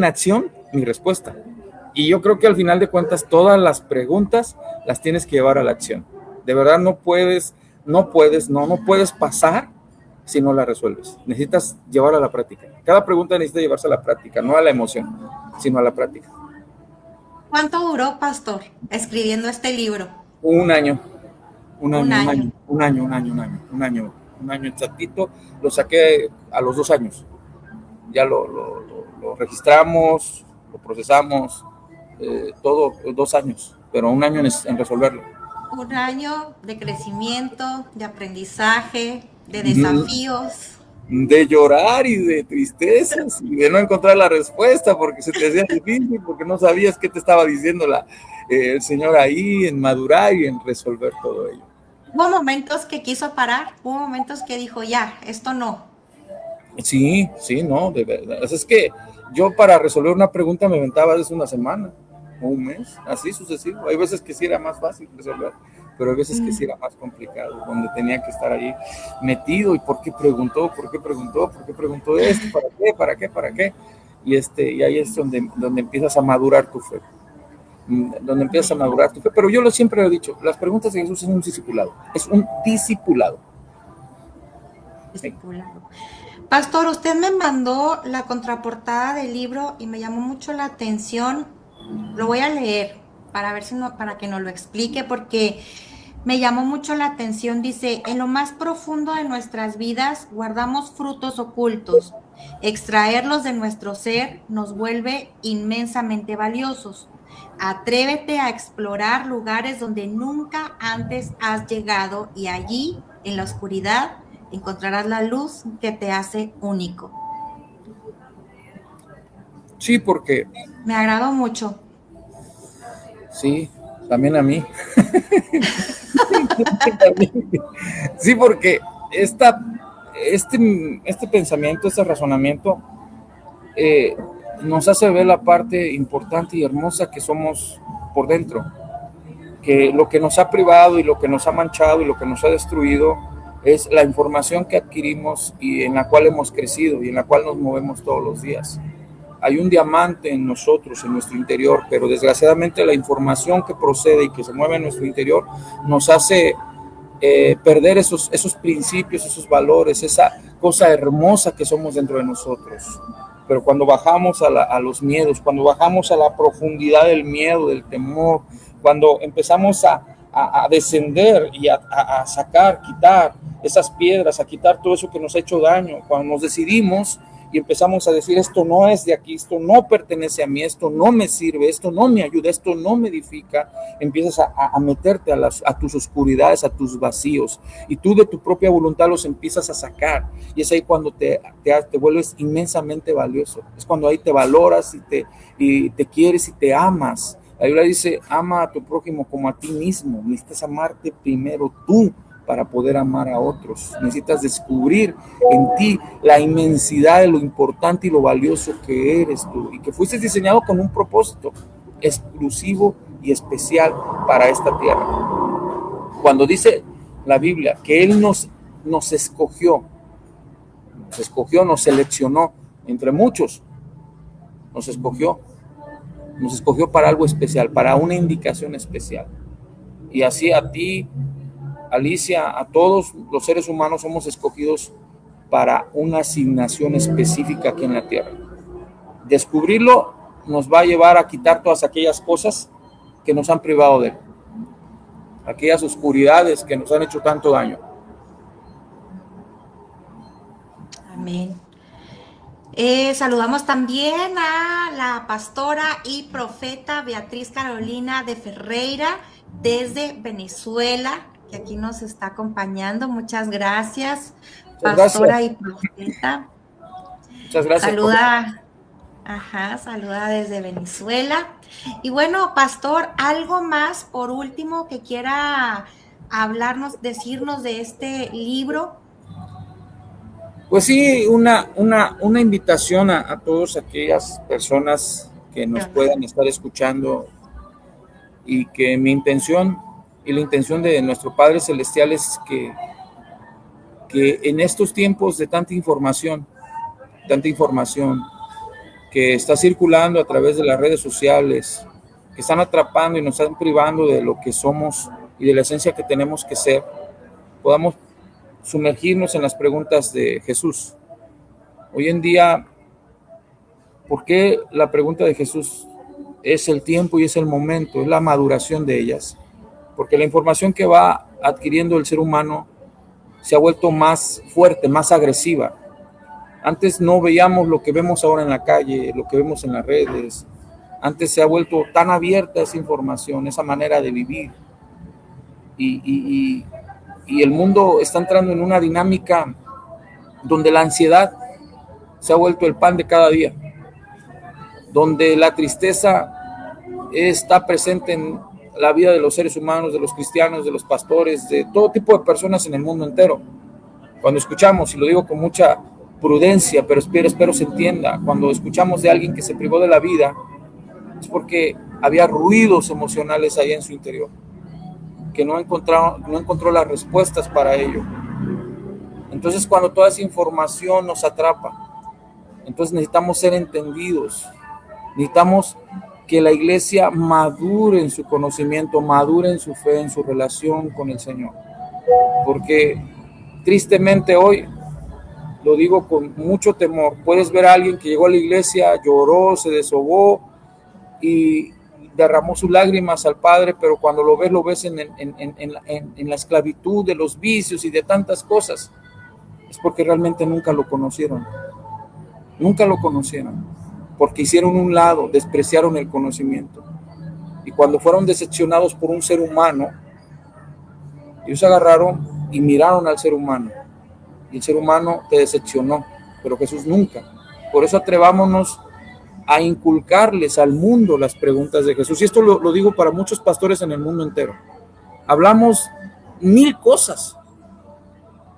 acción mi respuesta. Y yo creo que al final de cuentas todas las preguntas las tienes que llevar a la acción. De verdad no puedes pasar si no la resuelves. Necesitas llevarla a la práctica. Cada pregunta necesita llevarse a la práctica, no a la emoción, sino a la práctica. ¿Cuánto duró, pastor, escribiendo este libro? Un año exactito. Lo saqué a los 2 años. Ya lo registramos, lo procesamos, todo 2 años, pero 1 año en resolverlo. 1 año de crecimiento, de aprendizaje, de desafíos. De llorar y de tristezas y de no encontrar la respuesta porque se te hacía difícil, porque no sabías qué te estaba diciendo el Señor ahí, en madurar y en resolver todo ello. Hubo momentos que quiso parar, hubo momentos que dijo, ya, esto no. Sí, sí, no, de verdad. Es que yo para resolver una pregunta me inventaba desde una semana o un mes, así sucesivo. Hay veces que sí era más fácil resolver, pero hay veces que sí era más complicado, donde tenía que estar ahí metido y por qué preguntó, por qué preguntó, por qué preguntó esto, para qué, para qué, para qué. Y ahí es donde empiezas a madurar tu fe, donde empiezas a madurar tu fe. Pero yo siempre lo he dicho, las preguntas de Jesús es un discipulado. Discipulado. Pastor, usted me mandó la contraportada del libro y me llamó mucho la atención. Lo voy a leer para ver si no, para que nos lo explique, porque me llamó mucho la atención. Dice, en lo más profundo de nuestras vidas guardamos frutos ocultos. Extraerlos de nuestro ser nos vuelve inmensamente valiosos. Atrévete a explorar lugares donde nunca antes has llegado y allí, en la oscuridad, encontrarás la luz que te hace único. Sí, porque Me agradó mucho. sí, también a mí. Sí, porque este pensamiento, este razonamiento nos hace ver la parte importante y hermosa que somos por dentro, que lo que nos ha privado y lo que nos ha manchado y lo que nos ha destruido es la información que adquirimos y en la cual hemos crecido y en la cual nos movemos todos los días. Hay un diamante en nosotros, en nuestro interior, pero desgraciadamente la información que procede y que se mueve en nuestro interior nos hace perder esos principios, esos valores, esa cosa hermosa que somos dentro de nosotros. Pero cuando bajamos a los miedos, cuando bajamos a la profundidad del miedo, del temor, cuando empezamos a descender y a sacar, quitar esas piedras, a quitar todo eso que nos ha hecho daño, cuando nos decidimos y empezamos a decir, esto no es de aquí, esto no pertenece a mí, esto no me sirve, esto no me ayuda, esto no me edifica, empiezas a meterte a tus oscuridades, a tus vacíos, y tú de tu propia voluntad los empiezas a sacar, y es ahí cuando te vuelves inmensamente valioso, es cuando ahí te valoras y te quieres y te amas. La Biblia dice, ama a tu prójimo como a ti mismo, necesitas amarte primero tú, para poder amar a otros. Necesitas descubrir en ti la inmensidad de lo importante y lo valioso que eres tú y que fuiste diseñado con un propósito exclusivo y especial para esta tierra. Cuando dice la Biblia que Él nos escogió, nos seleccionó entre muchos, nos escogió para algo especial, para una indicación especial. Y así a ti, Alicia, a todos los seres humanos somos escogidos para una asignación específica aquí en la tierra. Descubrirlo nos va a llevar a quitar todas aquellas cosas que nos han privado de él, aquellas oscuridades que nos han hecho tanto daño. Amén. Saludamos también a la pastora y profeta Beatriz Carolina de Ferreira desde Venezuela, que aquí nos está acompañando. Muchas gracias, pastora y profeta. Muchas gracias. Saluda desde Venezuela. Y bueno, pastor, algo más por último que quiera hablarnos, decirnos de este libro. Pues sí, una invitación a todas aquellas personas que nos puedan estar escuchando y que mi intención y la intención de nuestro Padre Celestial es que en estos tiempos de tanta información que está circulando a través de las redes sociales, que están atrapando y nos están privando de lo que somos y de la esencia que tenemos que ser, podamos sumergirnos en las preguntas de Jesús. Hoy en día, ¿por qué la pregunta de Jesús es el tiempo y es el momento, es la maduración de ellas? Porque la información que va adquiriendo el ser humano se ha vuelto más fuerte, más agresiva. Antes no veíamos lo que vemos ahora en la calle, lo que vemos en las redes. Antes se ha vuelto tan abierta esa información, esa manera de vivir. Y el mundo está entrando en una dinámica donde la ansiedad se ha vuelto el pan de cada día, donde la tristeza está presente la vida de los seres humanos, de los cristianos, de los pastores, de todo tipo de personas en el mundo entero. Cuando escuchamos, y lo digo con mucha prudencia, pero espero se entienda, cuando escuchamos de alguien que se privó de la vida, es porque había ruidos emocionales ahí en su interior, que no encontró las respuestas para ello. Entonces, cuando toda esa información nos atrapa, entonces necesitamos ser entendidos, necesitamos que la iglesia madure en su conocimiento, madure en su fe, en su relación con el Señor. Porque tristemente hoy, lo digo con mucho temor, puedes ver a alguien que llegó a la iglesia, lloró, se deshogó y derramó sus lágrimas al Padre, pero cuando lo ves en la esclavitud de los vicios y de tantas cosas, es porque realmente nunca lo conocieron, porque hicieron un lado, despreciaron el conocimiento, y cuando fueron decepcionados por un ser humano, ellos agarraron y miraron al ser humano, y el ser humano te decepcionó, pero Jesús nunca. Por eso atrevámonos a inculcarles al mundo las preguntas de Jesús, y esto lo digo para muchos pastores en el mundo entero. Hablamos 1000 cosas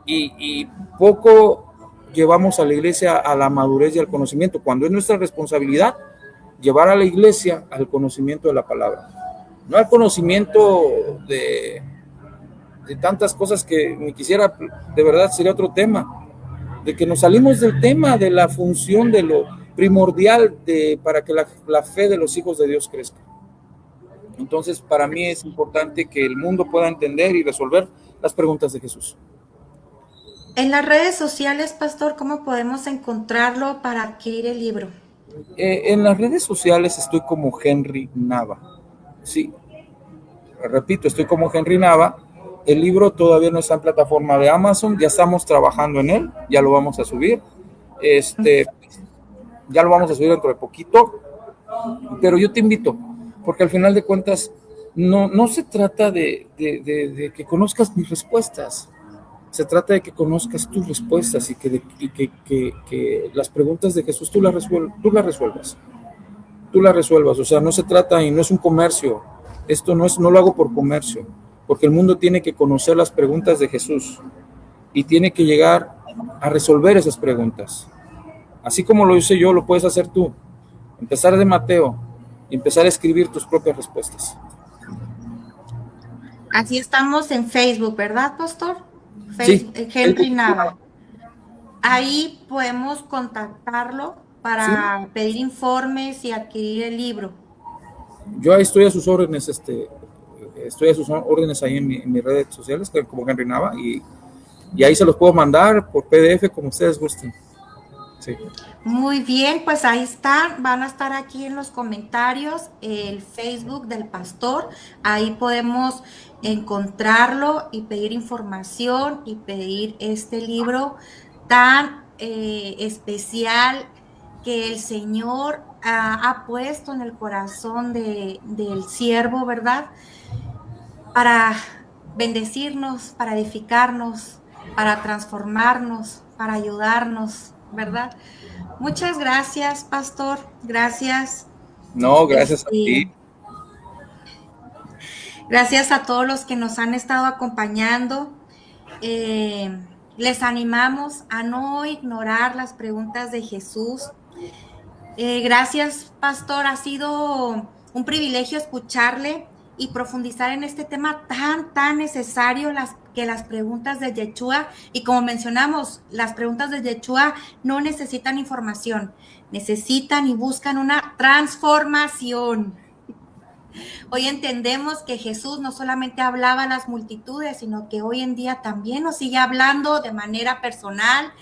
y poco llevamos a la iglesia a la madurez y al conocimiento, cuando es nuestra responsabilidad llevar a la iglesia al conocimiento de la palabra, no al conocimiento de tantas cosas que ni quisiera, de verdad sería otro tema, de que nos salimos del tema de la función de lo primordial para que la fe de los hijos de Dios crezca. Entonces, para mí es importante que el mundo pueda entender y resolver las preguntas de Jesús. En las redes sociales, pastor, ¿cómo podemos encontrarlo para adquirir el libro? En las redes sociales estoy como Henry Nava. Sí, repito, estoy como Henry Nava. El libro todavía no está en plataforma de Amazon, ya estamos trabajando en él, ya lo vamos a subir. Ya lo vamos a subir dentro de poquito, pero yo te invito, porque al final de cuentas no se trata de que conozcas mis respuestas, se trata de que conozcas tus respuestas y que las preguntas de Jesús tú las resuelvas. O sea, no se trata, y no es un comercio, esto no lo hago por comercio, porque el mundo tiene que conocer las preguntas de Jesús y tiene que llegar a resolver esas preguntas. Así como lo hice yo, lo puedes hacer tú. Empezar de Mateo y empezar a escribir tus propias respuestas. Así estamos en Facebook, ¿verdad, pastor? Sí. Henry Nava. Ahí podemos contactarlo para pedir informes y adquirir el libro. Yo ahí estoy a sus órdenes, ahí en mis redes sociales, como Henry Nava, y ahí se los puedo mandar por PDF como ustedes gusten. Sí. Muy bien, pues ahí están, van a estar aquí en los comentarios el Facebook del pastor, ahí podemos encontrarlo y pedir información y pedir este libro tan especial que el Señor ha puesto en el corazón del siervo, ¿verdad? Para bendecirnos, para edificarnos, para transformarnos, para ayudarnos, ¿verdad? Muchas gracias, pastor. Gracias. No, gracias a ti. Gracias a todos los que nos han estado acompañando. Les animamos a no ignorar las preguntas de Jesús. Gracias, pastor. Ha sido un privilegio escucharle y profundizar en este tema tan necesario, que las preguntas de Yeshua, y como mencionamos, las preguntas de Yeshua no necesitan información, necesitan y buscan una transformación. Hoy entendemos que Jesús no solamente hablaba a las multitudes, sino que hoy en día también nos sigue hablando de manera personal,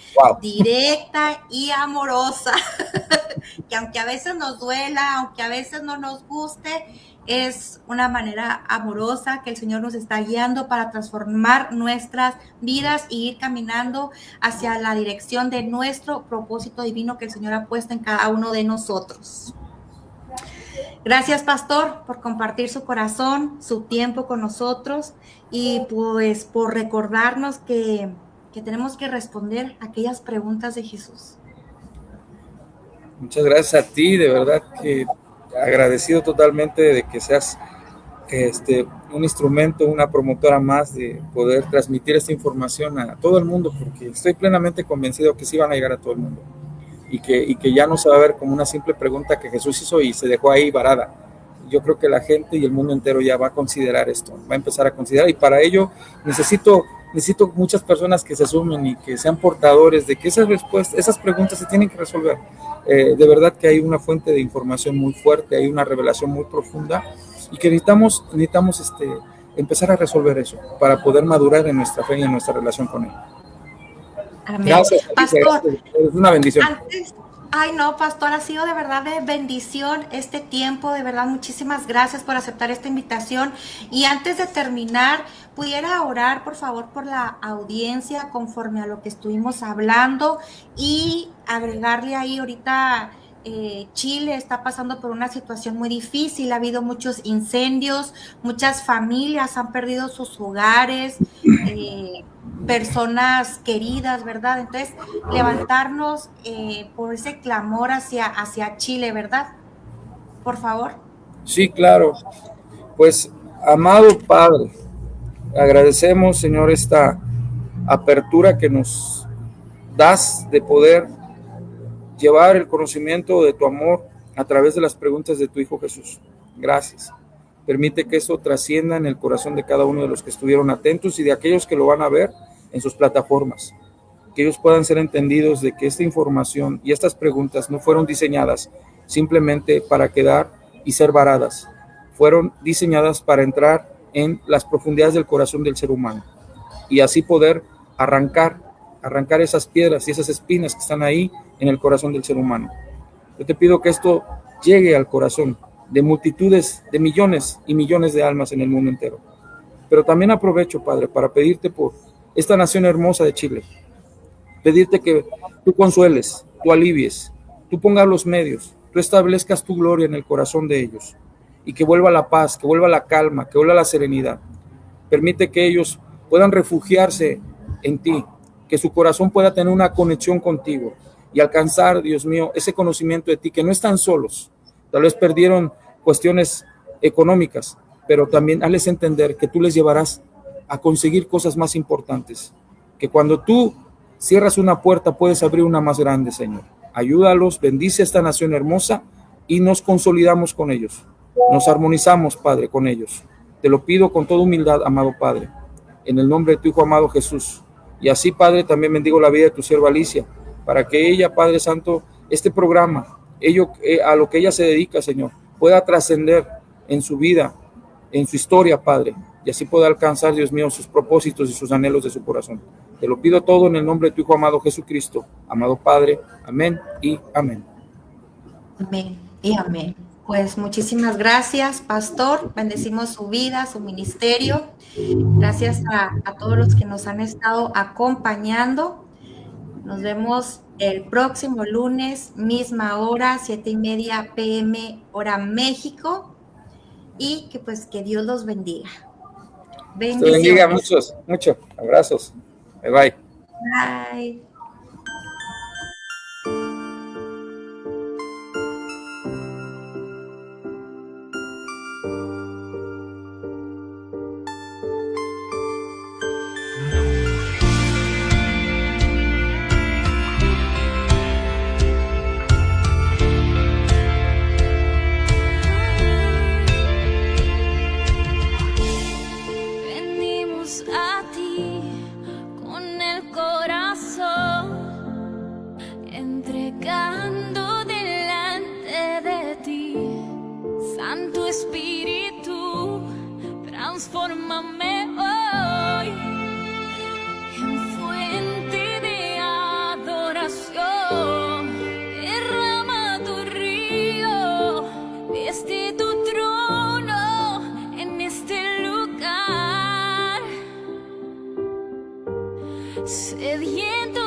directa y amorosa. Que aunque a veces nos duela, aunque a veces no nos guste, es una manera amorosa que el Señor nos está guiando para transformar nuestras vidas y ir caminando hacia la dirección de nuestro propósito divino que el Señor ha puesto en cada uno de nosotros. Gracias, pastor, por compartir su corazón, su tiempo con nosotros y pues por recordarnos que tenemos que responder aquellas preguntas de Jesús. Muchas gracias a ti, de verdad que agradecido totalmente de que seas un instrumento, una promotora más de poder transmitir esta información a todo el mundo, porque estoy plenamente convencido que sí van a llegar a todo el mundo y que ya no se va a ver como una simple pregunta que Jesús hizo y se dejó ahí varada. Yo creo que la gente y el mundo entero ya va a considerar esto, va a empezar a considerar, y para ello necesito muchas personas que se sumen y que sean portadores de que esas respuestas, esas preguntas se tienen que resolver. De verdad que hay una fuente de información muy fuerte, hay una revelación muy profunda y que necesitamos empezar a resolver eso para poder madurar en nuestra fe y en nuestra relación con Él. Amén. Gracias, Pastor, es una bendición. Ay, no, pastor, ha sido de verdad de bendición este tiempo, de verdad, muchísimas gracias por aceptar esta invitación. Y antes de terminar, ¿pudiera orar, por favor, por la audiencia conforme a lo que estuvimos hablando y agregarle ahí ahorita? Chile está pasando por una situación muy difícil, ha habido muchos incendios, muchas familias han perdido sus hogares, personas queridas, ¿verdad? Entonces, levantarnos por ese clamor hacia Chile, ¿verdad? Por favor. Sí, claro. Pues, amado Padre, agradecemos, Señor, esta apertura que nos das de poder llevar el conocimiento de tu amor a través de las preguntas de tu Hijo Jesús. Gracias. Permite que eso trascienda en el corazón de cada uno de los que estuvieron atentos y de aquellos que lo van a ver en sus plataformas. Que ellos puedan ser entendidos de que esta información y estas preguntas no fueron diseñadas simplemente para quedar y ser varadas. Fueron diseñadas para entrar en las profundidades del corazón del ser humano y así poder arrancar esas piedras y esas espinas que están ahí en el corazón del ser humano. Yo te pido que esto llegue al corazón de multitudes, de millones y millones de almas en el mundo entero. Pero también aprovecho, Padre, para pedirte por esta nación hermosa de Chile, pedirte que tú consueles, tú alivies, tú pongas los medios, tú establezcas tu gloria en el corazón de ellos y que vuelva la paz, que vuelva la calma, que vuelva la serenidad. Permite que ellos puedan refugiarse en ti, que su corazón pueda tener una conexión contigo y alcanzar, Dios mío, ese conocimiento de ti, que no están solos. Tal vez perdieron cuestiones económicas, pero también hazles entender que tú les llevarás a conseguir cosas más importantes, que cuando tú cierras una puerta puedes abrir una más grande, Señor. Ayúdalos, bendice a esta nación hermosa y nos consolidamos con ellos, nos armonizamos, Padre, con ellos. Te lo pido con toda humildad, amado Padre, en el nombre de tu Hijo amado Jesús. Y así, Padre, también bendigo la vida de tu sierva Alicia, para que ella, Padre Santo, este programa, a lo que ella se dedica, Señor, pueda trascender en su vida, en su historia, Padre, y así pueda alcanzar, Dios mío, sus propósitos y sus anhelos de su corazón. Te lo pido todo en el nombre de tu Hijo amado Jesucristo, amado Padre. Amén y amén. Amén y amén. Pues muchísimas gracias, pastor. Bendecimos su vida, su ministerio. Gracias a todos los que nos han estado acompañando. Nos vemos el próximo lunes, misma hora, 7:30 p.m. hora México. Y que Dios los bendiga. Te bendiga muchos abrazos. Bye bye. Bye. Transfórmame hoy en fuente de adoración. Derrama tu río desde tu trono en este lugar. Sediento